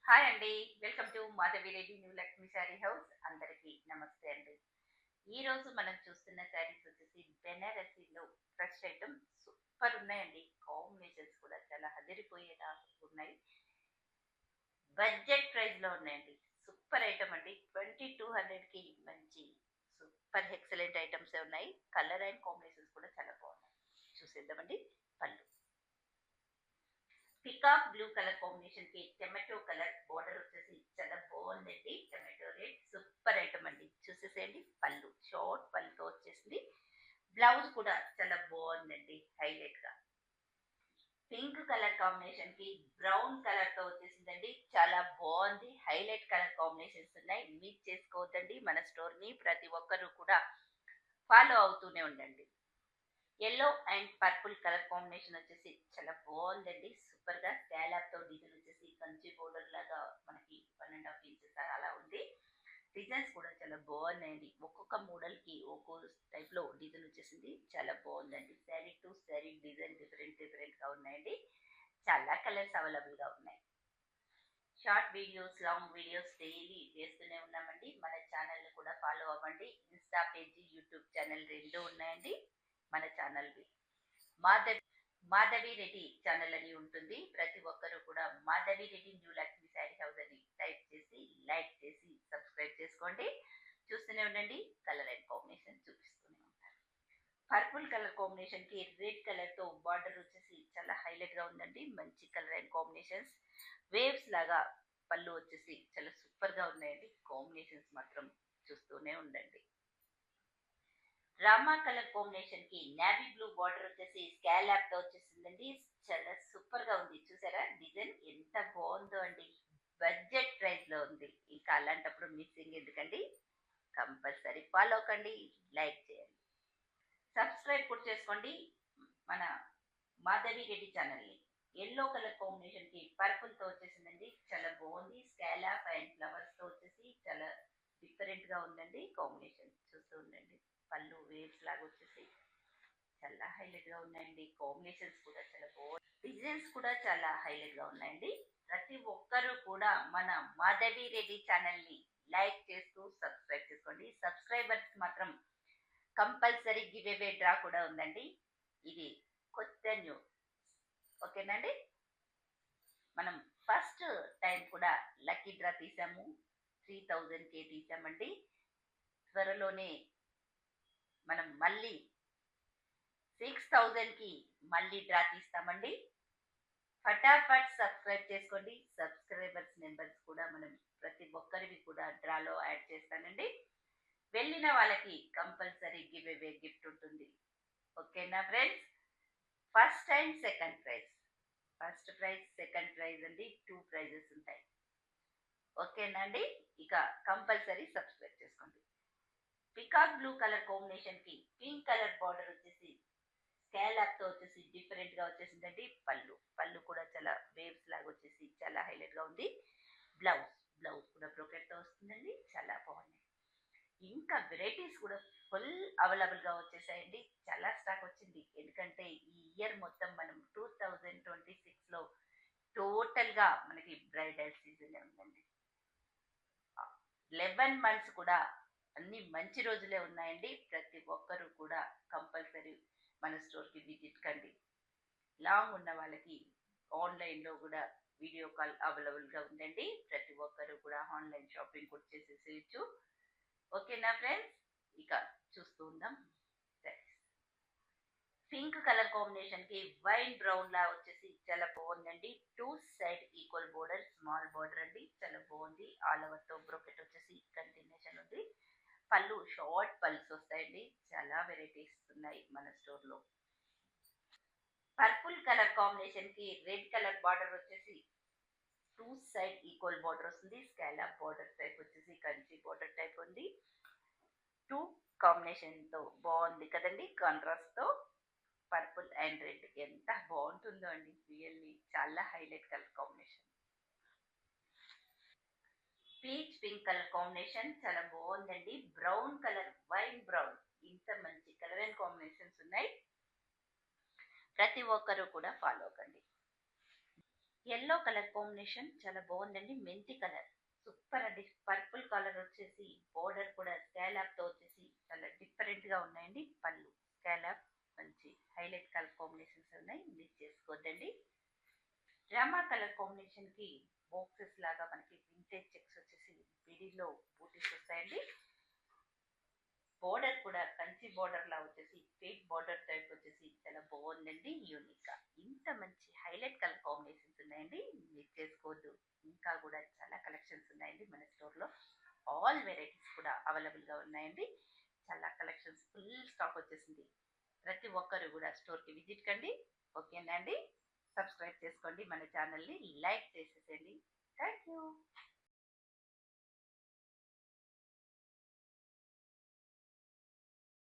Hi అండి. Welcome to Madhavi Reddy new Lakshmi sari house. అందరికీ నమస్తే అండి. ఈ రోజు మనం చూస్తున్న శారీస్ వచ్చేసి బెనారసీలో ఫ్రెష్ ఐటమ్ సూపర్ ఉన్నాయండి. కాంబినేషన్స్ కూడా చాలా అదిరిపోయేలా ఉన్నాయి. బడ్జెట్ ప్రైస్ లో ఉన్నాయండి. సూపర్ ఐటమ్ అండి. 2200కి మంచి సూపర్ ఎక్సలెంట్ ఐటమ్స్ ఉన్నాయి. కలర్ అండ్ కాంబినేషన్స్ కూడా చాలా బాగున్నాయి. చూసేద్దామండి. పళ్ళు పికాక్ బ్లూ కలర్ కాంబినేషన్ కి టమాటో కలర్ బోర్డర్ వచ్చేసి చాలా బాగుందండి. టమాటో రెడ్ సూపర్ ఐటమ్ అండి. చూసేసేయండి. పళ్ళు షార్ట్ పళ్ళుతో వచ్చేసింది. బ్లౌజ్ కూడా చాలా బాగుందండి. హైలైట్ గా పింక్ కలర్ కాంబినేషన్ కి బ్రౌన్ కలర్ తో వచ్చేసిందండి. చాలా బాగుంది. హైలైట్ కలర్ కాంబినేషన్స్ ఉన్నాయి. మిస్ చేసుకోవద్దండి. మన స్టోర్ ని ప్రతి ఒక్కరూ కూడా ఫాలో అవుతూనే ఉండండి. Yellow and purple colour combination వచ్చేసి చాలా బాగుందండి. సూపర్ గా స్కాలప్ తో డిజైన్ వచ్చేసి కంచి బోర్డర్ లాగా మనకి 1.5 ఇంచెస్ అలా ఉంది. డిజైన్స్ కూడా చాలా బాగున్నాయండి. ఒక్కొక్క మోడల్ కి ఒక్కో టైప్ లో డిజైన్ వచ్చేసింది. చాలా బాగుందండి. Sari to sari design different different గా ఉన్నాయండి. చాలా కలర్స్ అవైలబుల్ గా ఉన్నాయి. Short videos long videos daily వేస్తూనే ఉన్నామండి. మన ఛానల్ ని కూడా ఫాలో అవ్వండి. ఇన్స్టా పేజీ యూట్యూబ్ ఛానల్ రెండు ఉన్నాయండి. మన ఛానల్ మాధవి మాధవి రెడ్డి ఛానల్ అని ఉంటుంది. ప్రతి ఒక్కరూ కూడా మాధవి రెడ్డి న్యూ లక్ష్మి శారీ హౌస్ అని టైప్ చేసి లైక్ చేసి సబ్స్క్రైబ్ చేసుకోండి. చూస్తూనే ఉండండి. కలర్ అండ్ కాంబినేషన్ చూపిస్తూనే ఉంటాను. పర్పుల్ కలర్ కాంబినేషన్ కి రెడ్ కలర్ తో బార్డర్ వచ్చేసి చాలా హైలైట్ గా ఉందండి. మంచి కలర్ అండ్ కాంబినేషన్స్ వేవ్స్ లాగా పళ్ళు వచ్చేసి చాలా సూపర్ గా ఉన్నాయండి. కాంబినేషన్స్ మాత్రం చూస్తూనే ఉండండి. రామా కలర్ కాంబినేషన్ కి నేవీ బ్లూ బార్డర్ వచ్చేసి స్కాలప్ తో వచ్చేసిందండి. చాలా సూపర్ గా ఉంది. చూసారా డిజైన్ ఎంత బాగుందో అండి. బడ్జెట్ ప్రైస్ లో ఉంది. ఇంకా అలాంటప్పుడు మిస్సింగ్ ఎందుకండి. కంపల్సరీ ఫాలో కండి. లైక్ చేయండి. సబ్స్క్రైబ్ కూడా చేసుకోండి మన మాధవి రెడ్డి ఛానల్ ని. ఎల్లో కలర్ కాంబినేషన్ కి పర్పుల్ తో వచ్చేసిందండి. చాలా బాగుంది. స్కాలప్ అండ్ ఫ్లవర్స్ తో వచ్చేసి చాలా డిఫరెంట్ గా ఉందండి. కాంబినేషన్ చూస్తూ ఉండండి. పళ్ళు వేవ్స్ లాగా వచ్చేసి చాలా హైలైట్ గా ఉన్నాయండి. కాంబినేషన్స్ కూడా చాలా బాగుంది. డిజైన్స్ కూడా చాలా హైలైట్ గా ఉన్నాయండి. ప్రతి ఒక్కరూ కూడా మన మాధవి రెడ్డి ఛానల్ ని లైక్ చేస్తూ సబ్స్క్రైబ్ చేసుకోండి. సబ్స్క్రైబర్స్ మాత్రం కంపల్సరీ గివ్ అవే డ్రా కూడా ఉందండి. ఇది కొత్త న్యూ. ఓకేనండి. మనం ఫస్ట్ టైం కూడా లక్కీ డ్రా తీసాము. 3000కే తీసామండి. త్వరలోనే మనం మళ్ళీ 6000కి మళ్ళీ డ్రా తీస్తామండి. ఫటాఫట్ సబ్స్క్రైబ్ చేసుకోండి. సబ్స్క్రైబర్స్ నెంబర్స్ కూడా మనం ప్రతి ఒక్కరివి కూడా డ్రాలో యాడ్ చేస్తానండి. వెళ్ళిన వాళ్ళకి కంపల్సరీ గివ్ అవే గిఫ్ట్ ఉంటుంది. ఓకేనా friends. First and second prize. First prize second prize అండి. 2 ప్రైజెస్ ఉంటాయి. ఓకేనా అండి. ఇక కంపల్సరీ సబ్స్క్రైబ్ చేసుకోండి. పికాక్ బ్లూ కలర్ కాంబినేషన్ కి పింక్ కలర్ బార్డర్ వచ్చేసి స్కాలప్ తో వచ్చేసి డిఫరెంట్ గా వచ్చేసిందండి. పళ్ళు పళ్ళు కూడా చాలా వేవ్స్ లాగా వచ్చేసి చాలా హైలైట్ గా ఉంది. బ్లౌజ్ బ్లౌజ్ కూడా బ్రోకెట్ తో వస్తుందండి. చాలా బాగున్నాయి. ఇంకా వెరైటీస్ కూడా ఫుల్ అవైలబుల్ గా వచ్చేసాయండి. చాలా స్టాక్ వచ్చింది. ఎందుకంటే ఈ ఇయర్ మొత్తం మనం 2026లో టోటల్ గా మనకి బ్రైడల్ సీజన్ ఉందండి. 11 మంత్స్ కూడా అన్ని మంచి రోజులే ఉన్నాయండి. ప్రతి ఒక్కరూ కూడా కంపల్సరీ మన స్టోర్కి విజిట్ కండి. లాంగ్ ఉన్న వాళ్ళకి ఆన్లైన్లో కూడా వీడియో కాల్ అవైలబుల్గా ఉందండి. ప్రతి ఒక్కరూ కూడా ఆన్లైన్ షాపింగ్ కూడా చేసేసేయచ్చు. ఓకేనా ఫ్రెండ్స్. ఇక చూస్తూ ఉందాం. పింక్ కలర్ కాంబినేషన్ కి వైన్ బ్రౌన్ లా వచ్చేసి చాలా బాగుందండి. 2 side equal border small border అండి. చాలా బాగుంది. ఆల్ ఓవర్ తో బ్రోకెట్ వచ్చేసి కంటిన్యూషన్ ఉంది. పళ్ళు షార్ట్ పల్స్ వస్తాయండి. చాలా వెరైటీస్ ఉన్నాయి మన స్టోర్ లో. పర్పుల్ కలర్ కాంబినేషన్ కి రెడ్ కలర్ బార్డర్ వచ్చేసి 2 సైడ్ ఈక్వల్ బార్డర్ వస్తుంది. స్కాలప్ బార్డర్ టైప్ వచ్చేసి కంచి బార్డర్ టైప్ ఉంది. 2 కాంబినేషన్ తో బాగుంది కదండి. కాంట్రాస్ట్ తో పర్పుల్ అండ్ రెడ్ ఎంత బాగుంటుందో అండి. రియల్లీ చాలా highlight colour combination. Peach pink colour combination చాలా బాగుందండి. బ్రౌన్ కలర్ వైన్ బ్రౌన్ ఇంత మంచి కలర్ అండ్ కాంబినేషన్స్ ఉన్నాయి. ప్రతి ఒక్కరూ కూడా ఫాలో కండి. ఎల్లో కలర్ కాంబినేషన్ చాలా బాగుందండి. మెంతి కలర్ సూపర్ అండి. పర్పుల్ కలర్ వచ్చేసి బోర్డర్ కూడా స్కాలప్ తో వచ్చేసి చాలా డిఫరెంట్ గా ఉన్నాయండి. పళ్ళు స్కాలప్ మంచి హైలైట్ కలర్ కాంబినేషన్స్ ఉన్నాయి, మిస్ చేసుకోవద్దండి. రామా కలర్ కాంబినేషన్ కి బాక్సెస్ లాగా మనకి వింటేజ్ చెక్స్ వచ్చేసి మిడిల్లో బూటీస్ వస్తాయండి. బోర్డర్ కూడా కంచి బోర్డర్ లా వచ్చేసి ఫేక్ బోర్డర్ టైప్ వచ్చేసి చాలా బాగుందండి. యూనిక్ గా ఇంత మంచి హైలైట్ కలర్ కాంబినేషన్స్ ఉన్నాయండి, మిస్ చేసుకోవద్దు. ఇంకా కూడా చాలా కలెక్షన్స్ ఉన్నాయండి మన స్టోర్ లో. ఆల్ వెరైటీస్ కూడా అవైలబుల్ గా ఉన్నాయండి. చాలా కలెక్షన్స్ ఫుల్ స్టాక్ వచ్చేసింది. ప్రతి ఒక్కరు కూడా స్టోర్ కి విజిట్ కండి. ఓకేనా అండి? సబ్స్క్రైబ్ చేసుకోండి మన ఛానల్ని, లైక్ చేసేసేయండి. Thank you.